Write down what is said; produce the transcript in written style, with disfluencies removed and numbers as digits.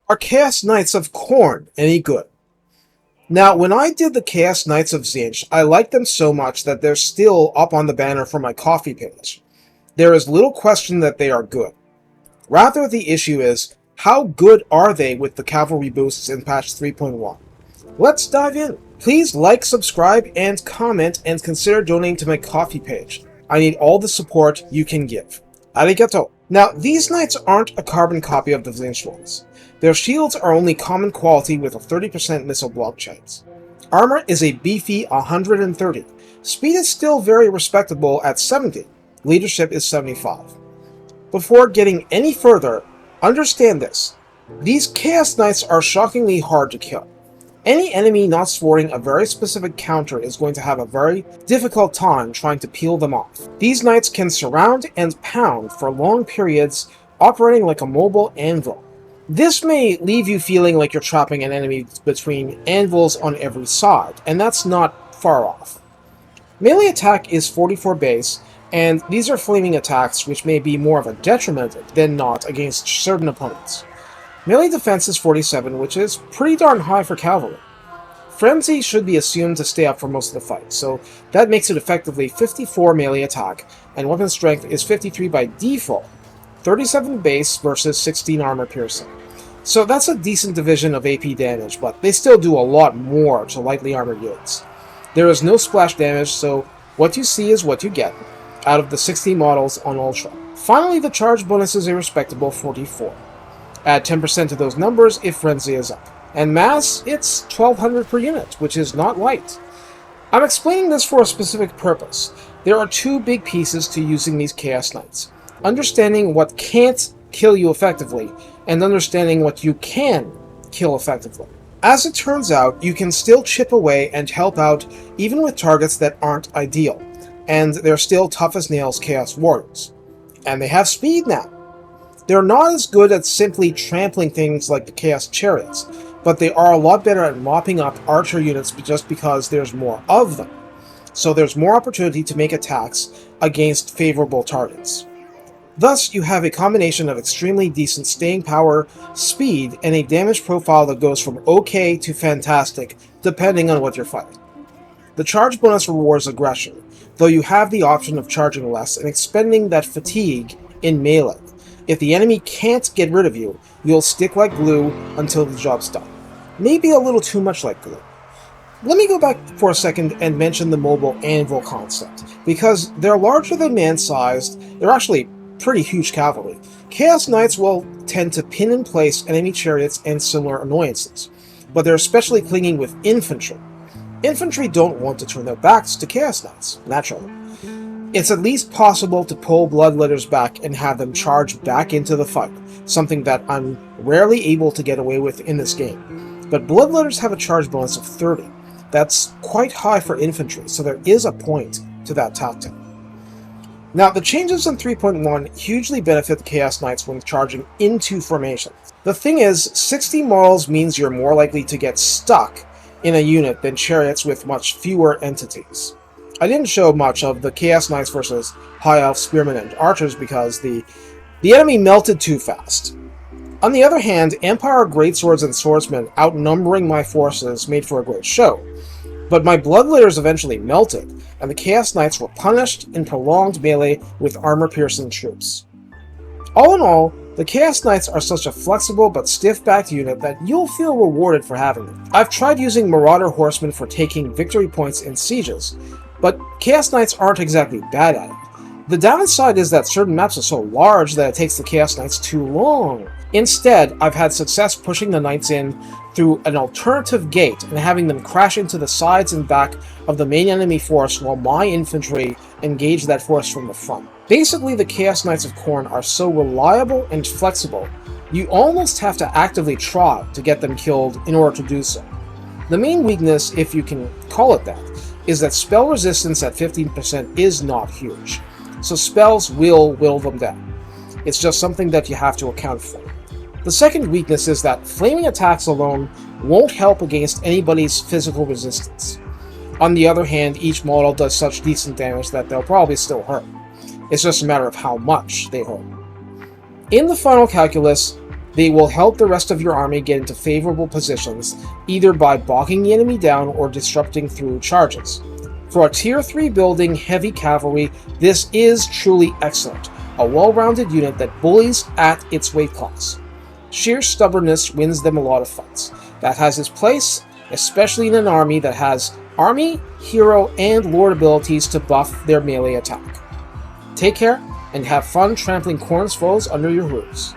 Are Chaos Knights of Khorne any good? Now, when I did the Chaos Knights of Tzeentch, I liked them so much that they're still up on the banner for my coffee page. There is little question that they are good. Rather, the issue is, how good are they with the cavalry boosts in patch 3.1? Let's dive in. Please like, subscribe, and comment, and consider donating to my coffee page. I need all the support you can give. Arigato. Now, these knights aren't a carbon copy of the Tzeentch ones. Their shields are only common quality with a 30% missile block chance. Armor is a beefy 130. Speed is still very respectable at 70. Leadership is 75. Before getting any further, understand this. These Chaos Knights are shockingly hard to kill. Any enemy not sporting a very specific counter is going to have a very difficult time trying to peel them off. These knights can surround and pound for long periods, operating like a mobile anvil. This may leave you feeling like you're trapping an enemy between anvils on every side, and that's not far off. Melee attack is 44 base, and these are flaming attacks which may be more of a detriment than not against certain opponents. Melee defense is 47, which is pretty darn high for cavalry. Frenzy should be assumed to stay up for most of the fight, so that makes it effectively 54 melee attack, and weapon strength is 53 by default, 37 base versus 16 armor piercing. So that's a decent division of AP damage, but they still do a lot more to lightly armored units. There is no splash damage, so what you see is what you get out of the 60 models on Ultra. Finally, the charge bonus is a respectable 44. Add 10% to those numbers if Frenzy is up. And mass, it's 1200 per unit, which is not light. I'm explaining this for a specific purpose. There are two big pieces to using these Chaos Knights. Understanding what can't kill you effectively, and understanding what you can kill effectively. As it turns out, you can still chip away and help out even with targets that aren't ideal, and they're still tough as nails Chaos Warriors. And they have speed now. They're not as good at simply trampling things like the Chaos Chariots, but they are a lot better at mopping up archer units just because there's more of them. So there's more opportunity to make attacks against favorable targets. Thus, you have a combination of extremely decent staying power, speed, and a damage profile that goes from okay to fantastic, depending on what you're fighting. The charge bonus rewards aggression, though you have the option of charging less and expending that fatigue in melee. If the enemy can't get rid of you, you'll stick like glue until the job's done. Maybe a little too much like glue. Let me go back for a second and mention the mobile anvil concept, because they're larger than man-sized, they're actually pretty huge cavalry. Chaos Knights will tend to pin in place enemy chariots and similar annoyances, but they're especially clinging with infantry. Infantry don't want to turn their backs to Chaos Knights, naturally. It's at least possible to pull Bloodletters back and have them charge back into the fight, something that I'm rarely able to get away with in this game. But Bloodletters have a charge bonus of 30. That's quite high for infantry, so there is a point to that tactic. Now, the changes in 3.1 hugely benefit the Chaos Knights when charging into formations. The thing is, 60 models means you're more likely to get stuck in a unit than chariots with much fewer entities. I didn't show much of the Chaos Knights versus High Elf Spearmen and Archers because the enemy melted too fast. On the other hand, Empire Greatswords and Swordsmen outnumbering my forces made for a great show, but my Bloodletters eventually melted, and the Chaos Knights were punished in prolonged melee with armor-piercing troops. All in all, the Chaos Knights are such a flexible but stiff-backed unit that you'll feel rewarded for having them. I've tried using Marauder Horsemen for taking victory points in sieges, but Chaos Knights aren't exactly bad at it. The downside is that certain maps are so large that it takes the Chaos Knights too long. Instead, I've had success pushing the Knights in through an alternative gate and having them crash into the sides and back of the main enemy force while my infantry engage that force from the front. Basically, the Chaos Knights of Khorne are so reliable and flexible, you almost have to actively try to get them killed in order to do so. The main weakness, if you can call it that, is that spell resistance at 15% is not huge, so spells will them down. It's just something that you have to account for. The second weakness is that flaming attacks alone won't help against anybody's physical resistance. On the other hand, each model does such decent damage that they'll probably still hurt. It's just a matter of how much they hurt. In the final calculus, They will help the rest of your army get into favorable positions, either by bogging the enemy down or disrupting through charges. For a Tier 3 building heavy cavalry, this is truly excellent, a well-rounded unit that bullies at its weight class. Sheer stubbornness wins them a lot of fights. That has its place, especially in an army that has army, hero, and lord abilities to buff their melee attack. Take care, and have fun trampling Khorne's foes under your hooves.